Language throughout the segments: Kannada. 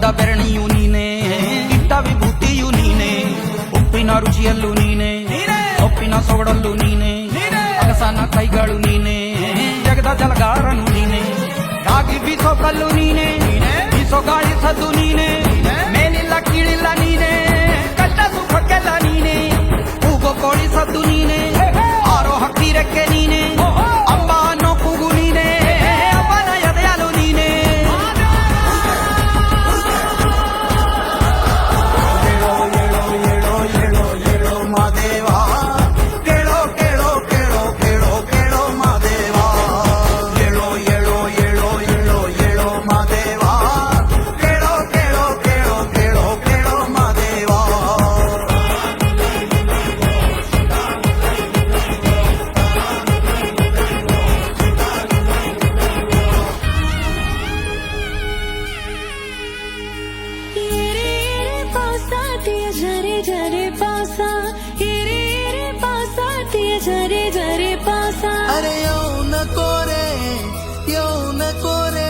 ಕಟ್ಟಿದ ಬೆರಣಿಯು ನೀನೆ, ಇಟ್ಟ ವಿಭೂತಿಯು ನೀನೆ, ಉಪ್ಪಿನ ರುಚಿಯಲ್ಲೂ ನೀನೆ, ಒಪ್ಪಿನ ಸೊಗಡಲ್ಲೂ ನೀನೆ, ಅಗಸನ ಕೈಗಳು ನೀನೆ, ಜಗದ ಜಲಗಾರನು ನೀನೆ, ಗಾಗಿ ಬೀಸೋ ಕಲ್ಲು ನೀನೆ, ಬೀಸೋ ಗಾಳಿ ಸದ್ದು ನೀನೆ, ಮೇಲಿಲ್ಲ ಕೀಳಿಲ್ಲ ನೀನೆ, ಕಷ್ಟ ಸುಖಕ್ಕೆಲ್ಲ ನೀನೆ, ಕೂಗೋ ಕೋಳಿ ಸದ್ದು ನೀನೆ, ಆರೋ ಹಕ್ಕಿ ರೆಕ್ಕೆ ನೀನೆ, ಅಪ್ಪ ಅನ್ನೋ ಕೂಗು ನೀನೆ, ಅಪ್ಪನ ಎದೆಯಲು ನೀನೆ. ಹೇಳೋ ಹೇಳೋ ಹೇಳೋ ಹೇಳೋ ಹೇಳೋ ಮಾದೇವ, ಕೇಳೋ ಕೇಳೋ ಕೇಳೋ ಕೇಳೋ ಕೇಳೋ ಮಾದೇವ, ಹೇಳೋ ಹೇಳೋ ಹೇಳೋ ಹೇಳೋ ಹೇಳೋ ಮಾದೇವ, ಕೇಳೋ ಕೇಳೋ ಕೇಳೋ ಕೇಳೋ ಕೇಳೋ ಮಾದೇವ. झरे झरे पावसा, हिरे हिरे पावसा, ते झरे झरे पावसा. अरे येऊ नको रे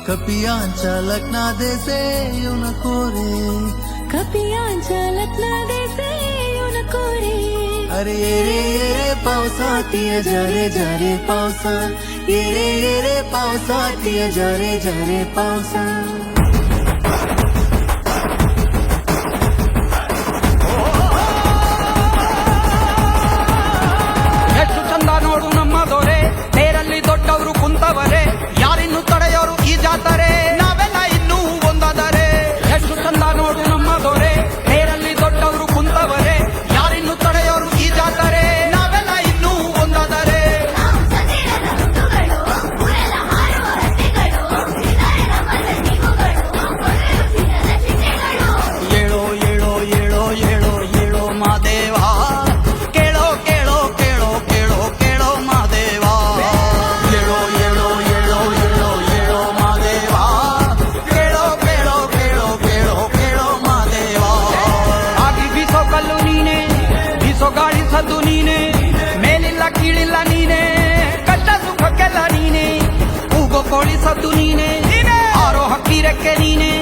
कपियांच्या लग्ना देसे येऊ नको रे, कपियांच्या लग्ना देसे येऊ नको रे. अरे ये पावसा तिये झरे झरे पावसा, ये पावसा तिये झरे झरे पावसा. ಎಷ್ಟು ಚಂದ ನೋಡು ನಮ್ಮ ದೊರೆ, ತೇರಲ್ಲಿ ದೊಡ್ಡವರು ಕುಂತವರೆ, ಯಾರಿನ್ನು ತಡೆಯೋರು ಈ ಜಾತರೆ, ನಾವೆಲ್ಲ ಇನ್ನೂ ಒಂದಾದರೆ. ಎಷ್ಟು ಚಂದ ನೋಡು ನಮ್ಮ ದೊರೆ, ತೇರಲ್ಲಿ ದೊಡ್ಡವರು ಕುಂತವರೆ, ಯಾರಿನ್ನು ತಡೆಯೋರು ಈ ಜಾತರೆ, ನಾವೆಲ್ಲ ಇನ್ನೂ ಒಂದಾದರೆ. ಏಳೋ ಏಳೋ ಏಳೋ ಏಳೋ ಏಳೋ ಮಾದೇವ, ಕೇಳೋ ಕೇಳೋ ಕೇಳೋ ಕೇಳೋ ಕೇಳೋ ಮಾದೇವ, ಏಳೋ ಏಳೋ ಏಳೋ ಏಳೋ ಏಳೋ ಮಾದೇವ, ಕೇಳೋ ಕೇಳೋ ಕೇಳೋ ಕೇಳೋ ಕೇಳೋ ಮಾದೇವ. ಆಗಿ ಬೀಸೋ ಕಲ್ಲು ನೀನೆ, ಬೀಸೋ ಗಾಳಿ ಸದ್ದು ನೀನೆ, ಮೇಲಿಲ್ಲ ಕೀಳಿಲ್ಲ ನೀನೆ, ಕಷ್ಟ ಸುಖಕ್ಕೆಲ್ಲ ನೀನೆ, ಕೂಗೋ ಕೋಳಿ ಸದ್ದು ನೀನೆ, ಆರೋ ಹಕ್ಕಿ ರೆಕ್ಕೆ ನೀನೆ,